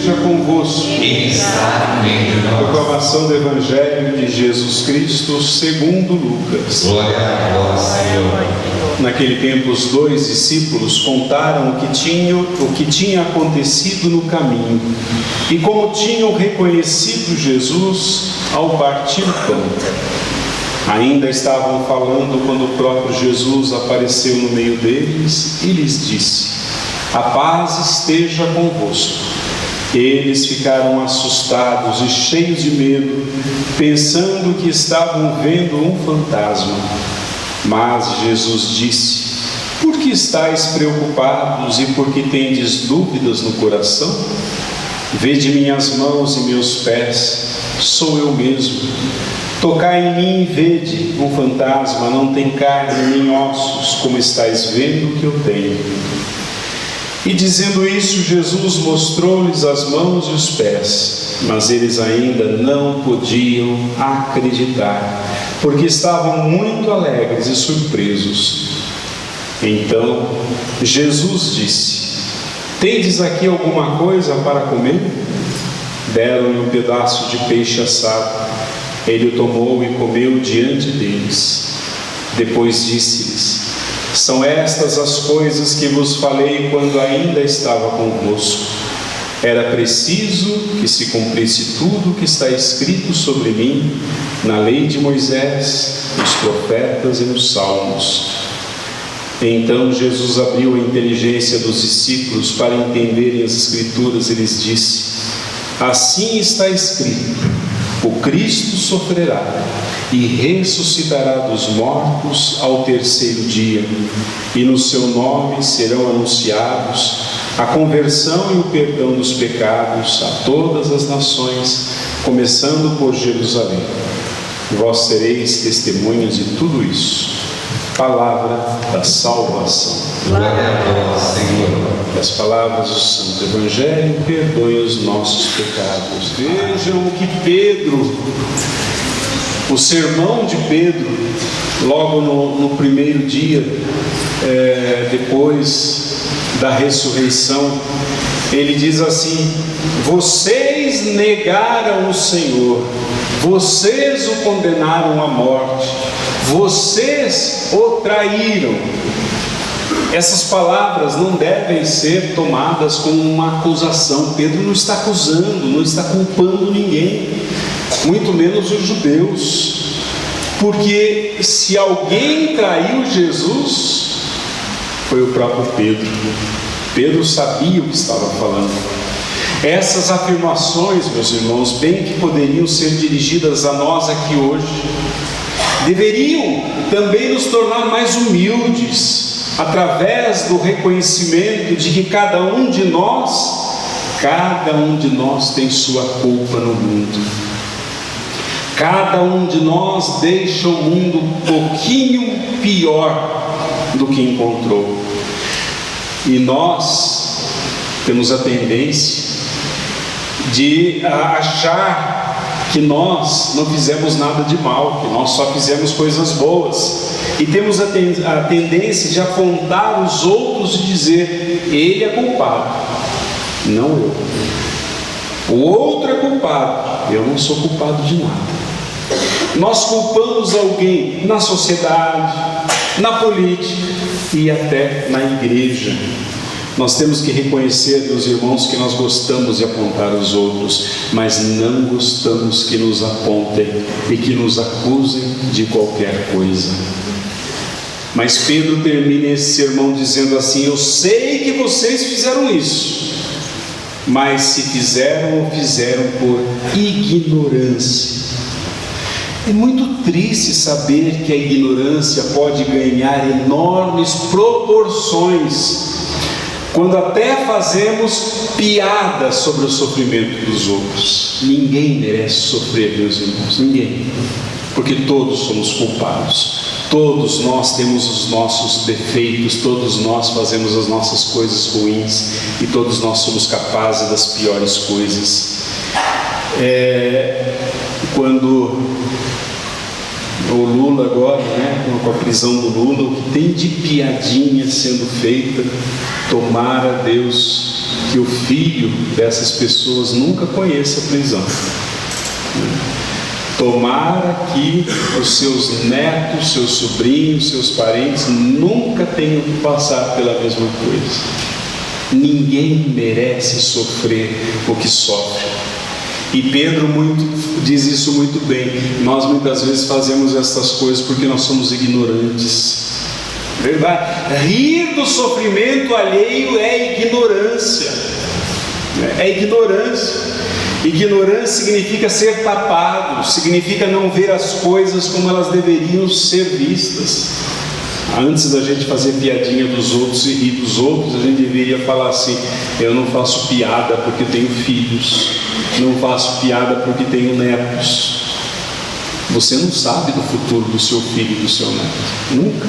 esteja convosco. Ele está no meio de nós. Proclamação do Evangelho de Jesus Cristo segundo Lucas. Glória a vós, Senhor. Naquele tempo, os 2 discípulos contaram o que tinha acontecido no caminho e como tinham reconhecido Jesus ao partir o pão. Ainda estavam falando quando o próprio Jesus apareceu no meio deles e lhes disse: a paz esteja convosco. Eles ficaram assustados e cheios de medo, pensando que estavam vendo um fantasma. Mas Jesus disse: por que estáis preocupados e por que tendes dúvidas no coração? Vede minhas mãos e meus pés, sou eu mesmo. Tocai em mim e vede, um fantasma não tem carne nem ossos, como estáis vendo que eu tenho. E dizendo isso, Jesus mostrou-lhes as mãos e os pés, mas eles ainda não podiam acreditar, porque estavam muito alegres e surpresos. Então Jesus disse: tendes aqui alguma coisa para comer? Deram-lhe um pedaço de peixe assado. Ele o tomou e comeu diante deles. Depois disse-lhes: são estas as coisas que vos falei quando ainda estava convosco. Era preciso que se cumprisse tudo o que está escrito sobre mim na lei de Moisés, nos profetas e nos salmos. Então Jesus abriu a inteligência dos discípulos para entenderem as Escrituras e lhes disse: assim está escrito: o Cristo sofrerá e ressuscitará dos mortos ao terceiro dia, e no seu nome serão anunciados a conversão e o perdão dos pecados a todas as nações, começando por Jerusalém. Vós sereis testemunhas de tudo isso. Palavra da salvação. Glória a vós, Senhor. Que as palavras do Santo Evangelho perdoem os nossos pecados. Vejam que Pedro, o sermão de Pedro, logo no primeiro dia, depois da ressurreição, ele diz assim: vocês negaram o Senhor, vocês o condenaram à morte, vocês o traíram. Essas palavras não devem ser tomadas como uma acusação. Pedro não está acusando, não está culpando ninguém, muito menos os judeus, porque se alguém traiu Jesus, foi o próprio Pedro. Pedro sabia o que estava falando. Essas afirmações, meus irmãos, bem que poderiam ser dirigidas a nós aqui hoje, deveriam também nos tornar mais humildes, através do reconhecimento de que cada um de nós tem sua culpa no mundo. Cada um de nós deixa o mundo um pouquinho pior do que encontrou. E nós temos a tendência de achar que nós não fizemos nada de mal, que nós só fizemos coisas boas. E temos a tendência de apontar os outros e dizer: ele é culpado, não eu. O outro é culpado, eu não sou culpado de nada. Nós culpamos alguém na sociedade, na política e até na igreja. Nós temos que reconhecer, meus irmãos, que nós gostamos de apontar os outros, mas não gostamos que nos apontem e que nos acusem de qualquer coisa. Mas Pedro termina esse sermão dizendo assim: eu sei que vocês fizeram isso, mas se fizeram por ignorância. É muito triste saber que a ignorância pode ganhar enormes proporções, quando até fazemos piadas sobre o sofrimento dos outros. Ninguém merece sofrer, meus irmãos, ninguém, porque todos somos culpados. Todos nós temos os nossos defeitos, todos nós fazemos as nossas coisas ruins e todos nós somos capazes das piores coisas. Quando o Lula agora, com a prisão do Lula, o que tem de piadinha sendo feita, tomara Deus que o filho dessas pessoas nunca conheça a prisão. Tomara que os seus netos, seus sobrinhos, seus parentes nunca tenham que passar pela mesma coisa. Ninguém merece sofrer o que sofre. E Pedro diz isso muito bem. Nós muitas vezes fazemos essas coisas porque nós somos ignorantes. Verdade? Rir do sofrimento alheio é ignorância. É ignorância. Ignorância significa ser tapado, significa não ver as coisas como elas deveriam ser vistas. Antes da gente fazer piadinha dos outros e rir dos outros, a gente deveria falar assim: eu não faço piada porque tenho filhos, não faço piada porque tenho netos. Você não sabe do futuro do seu filho e do seu neto, nunca.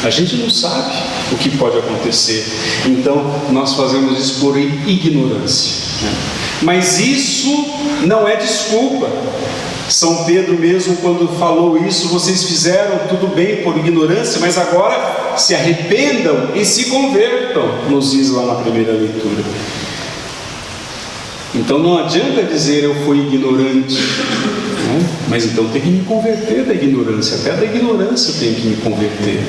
A gente não sabe o que pode acontecer. Então nós fazemos isso por ignorância, né? Mas isso não é desculpa. São Pedro mesmo, quando falou isso: vocês fizeram tudo bem por ignorância, mas agora se arrependam e se convertam, nos diz lá na primeira leitura. Então não adianta dizer eu fui ignorante, né? Mas então tem que me converter da ignorância. Até da ignorância eu tenho que me converter.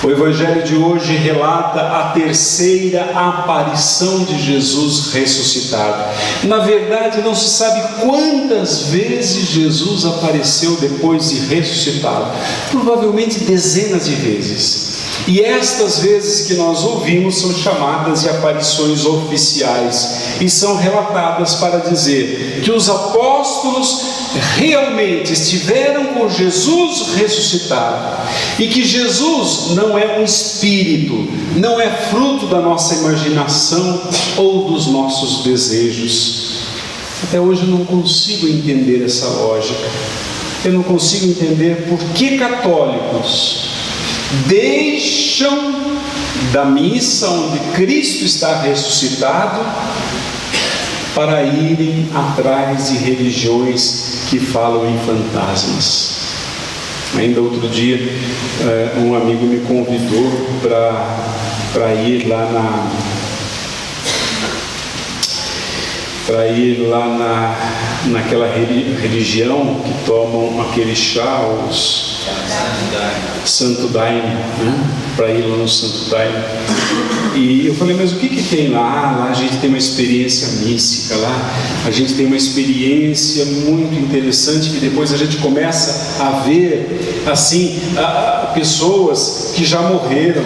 O Evangelho de hoje relata a terceira aparição de Jesus ressuscitado. Na verdade, não se sabe quantas vezes Jesus apareceu depois de ressuscitado. Provavelmente dezenas de vezes. E estas vezes que nós ouvimos são chamadas de aparições oficiais e são relatadas para dizer que os apóstolos realmente estiveram com Jesus ressuscitado e que Jesus não é um espírito, não é fruto da nossa imaginação ou dos nossos desejos. Até hoje eu não consigo entender essa lógica. Eu não consigo entender por que católicos deixam da missa onde Cristo está ressuscitado para irem atrás de religiões que falam em fantasmas. Ainda outro dia um amigo me convidou para ir lá naquela religião que tomam aquele chá, os Santo Daime, né? Para ir lá no Santo Daime. E eu falei: mas o que tem lá? Lá a gente tem uma experiência mística, lá a gente tem uma experiência muito interessante, que depois a gente começa a ver assim pessoas que já morreram.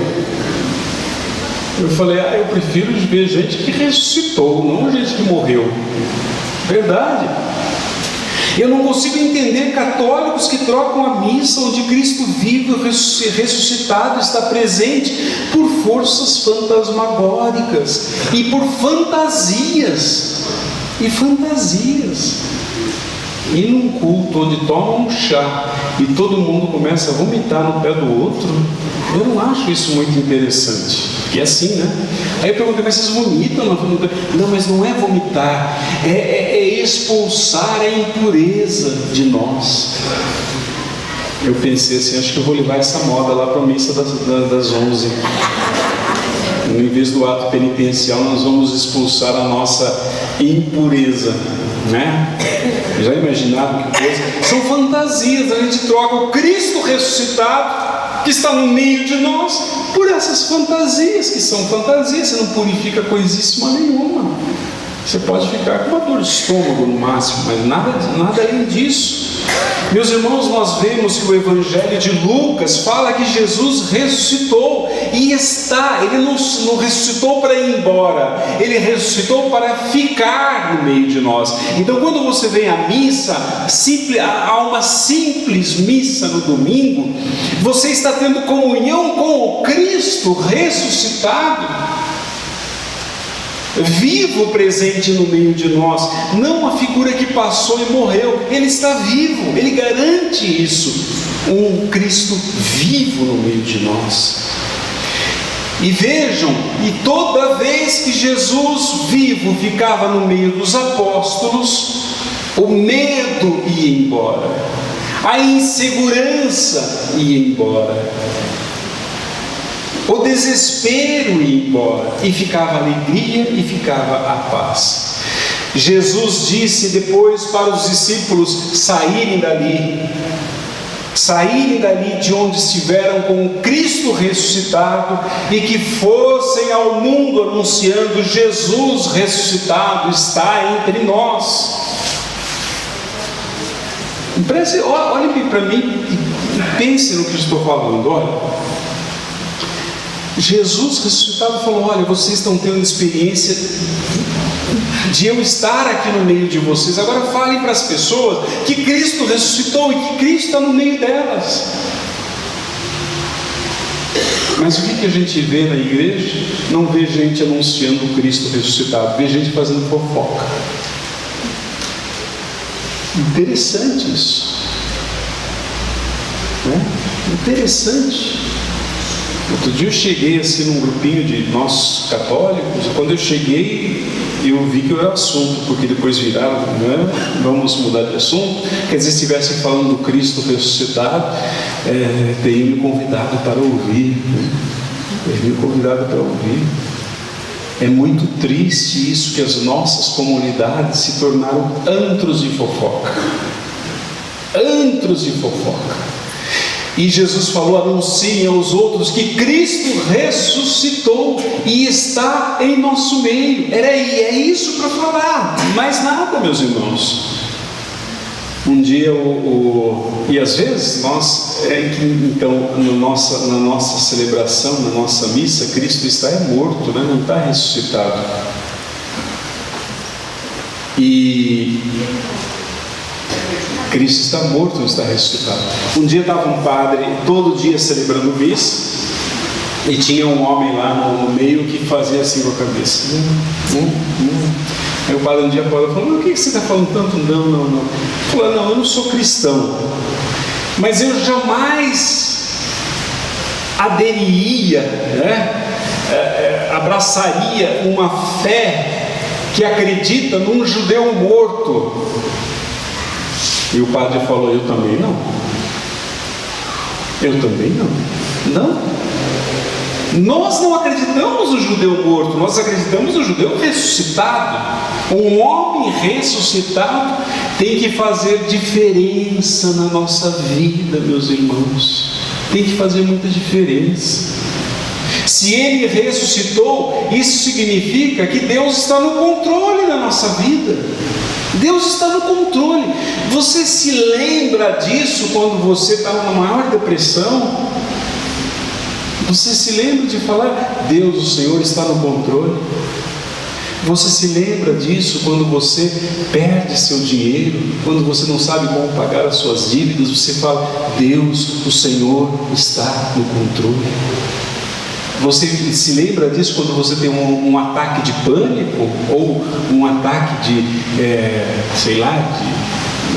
Eu falei: eu prefiro ver gente que ressuscitou, não gente que morreu. Verdade. Eu não consigo entender católicos que trocam a missa onde Cristo vivo e ressuscitado está presente por forças fantasmagóricas e por fantasias. E num culto onde tomam um chá e todo mundo começa a vomitar no pé do outro, eu não acho isso muito interessante. E é assim, né? Aí eu perguntei: mas vocês vomitam? Não, mas não é vomitar, é expulsar a impureza de nós. Eu pensei assim: acho que eu vou levar essa moda lá para a missa das 11. Em vez do ato penitencial, nós vamos expulsar a nossa impureza, né? Já imaginaram que coisa? São fantasias. A gente troca o Cristo ressuscitado, que está no meio de nós, por essas fantasias, que são fantasias. Você não purifica coisíssima nenhuma. Você pode ficar com uma dor de estômago no máximo, mas nada além disso. Meus irmãos, nós vemos que o Evangelho de Lucas fala que Jesus ressuscitou e ele não ressuscitou para ir embora, ele ressuscitou para ficar no meio de nós. Então, quando você vem à missa, há uma simples missa no domingo, você está tendo comunhão com o Cristo ressuscitado, vivo, presente no meio de nós, não uma figura que passou e morreu. Ele está vivo, ele garante isso, um Cristo vivo no meio de nós. E vejam, e toda vez que Jesus vivo ficava no meio dos apóstolos, o medo ia embora, a insegurança ia embora. O desespero ia embora, e ficava a alegria e ficava a paz. Jesus disse depois para os discípulos saírem dali de onde estiveram com o Cristo ressuscitado, e que fossem ao mundo anunciando: Jesus ressuscitado está entre nós. Olhe para mim e pense no que eu estou falando. Olha, Jesus ressuscitado falou: olha, vocês estão tendo experiência de eu estar aqui no meio de vocês. Agora falem para as pessoas que Cristo ressuscitou e que Cristo está no meio delas. Mas o que a gente vê na igreja? Não vê gente anunciando o Cristo ressuscitado, vê gente fazendo fofoca. Interessante isso, né? Interessante. Outro dia eu cheguei assim num grupinho de nós católicos, e quando eu cheguei eu vi que era assunto, porque depois viraram, né? Vamos mudar de assunto. Quer dizer, se estivessem falando do Cristo ressuscitado, teriam me convidado para ouvir, né? Teriam me convidado para ouvir. É muito triste isso, que as nossas comunidades se tornaram antros de fofoca. Antros de fofoca. E Jesus falou: anunciem aos outros que Cristo ressuscitou e está em nosso meio. É isso para falar, mais nada, meus irmãos. Um dia, e às vezes nós, então, na nossa celebração, na nossa missa, Cristo está morto, né? Não está ressuscitado. E Cristo está morto, não está ressuscitado. Um dia estava um padre todo dia celebrando missa, e tinha um homem lá no meio que fazia assim com a cabeça. Aí o padre um dia falou: o que você está falando tanto? Não. Falou: não, eu não sou cristão, mas eu jamais aderiria, né? Abraçaria uma fé que acredita num judeu morto. E o padre falou: eu também não. Eu também não. Não. Nós não acreditamos no judeu morto, nós acreditamos no judeu ressuscitado. Um homem ressuscitado tem que fazer diferença na nossa vida, meus irmãos. Tem que fazer muita diferença. Se ele ressuscitou, isso significa que Deus está no controle da nossa vida. Deus está no controle. Você se lembra disso quando você está numa maior depressão? Você se lembra de falar: Deus, o Senhor está no controle? Você se lembra disso quando você perde seu dinheiro, quando você não sabe como pagar as suas dívidas? Você fala: Deus, o Senhor está no controle. Você se lembra disso quando você tem um ataque de pânico, ou um ataque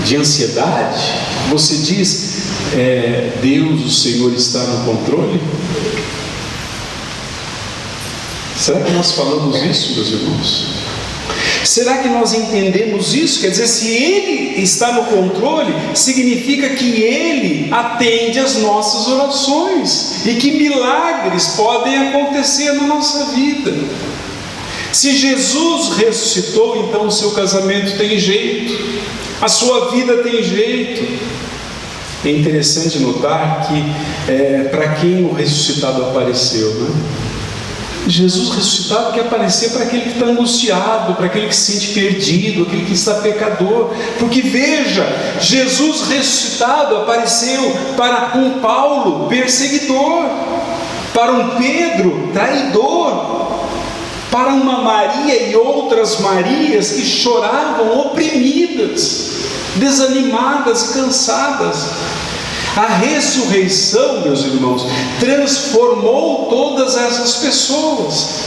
de ansiedade? Você diz: Deus, o Senhor está no controle? Será que nós falamos isso, meus irmãos? Será que nós entendemos isso? Quer dizer, se Ele está no controle, significa que Ele atende às nossas orações, e que milagres podem acontecer na nossa vida. Se Jesus ressuscitou, então o seu casamento tem jeito, a sua vida tem jeito. É interessante notar que para quem o ressuscitado apareceu, né? Jesus ressuscitado quer aparecer para aquele que está angustiado, para aquele que se sente perdido, aquele que está pecador. Porque veja, Jesus ressuscitado apareceu para um Paulo perseguidor, para um Pedro traidor, para uma Maria e outras Marias que choravam oprimidas, desanimadas e cansadas. A ressurreição, meus irmãos, transformou todas essas pessoas.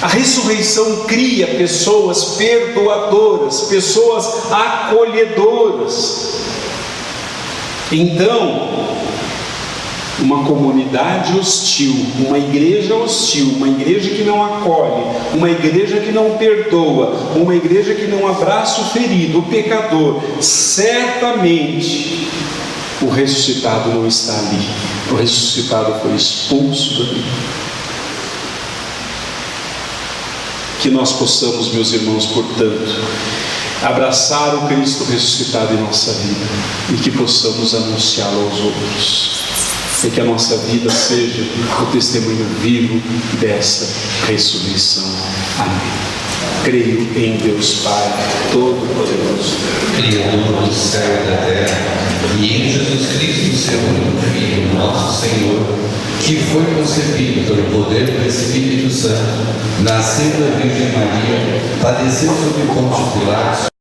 A ressurreição cria pessoas perdoadoras, pessoas acolhedoras. Então, uma comunidade hostil, uma igreja hostil, uma igreja que não acolhe, uma igreja que não perdoa, uma igreja que não abraça o ferido, o pecador, certamente O ressuscitado não está ali. O ressuscitado foi expulso dali. Que nós possamos, meus irmãos, portanto, abraçar o Cristo ressuscitado em nossa vida e que possamos anunciá-lo aos outros. E que a nossa vida seja o testemunho vivo dessa ressurreição. Amém. Creio em Deus Pai Todo-Poderoso, Criador do céu e da terra, e em Jesus Cristo, seu único Filho, nosso Senhor, que foi concebido pelo poder do Espírito Santo, nasceu da Virgem Maria, padeceu sob Pôncio Pilatos,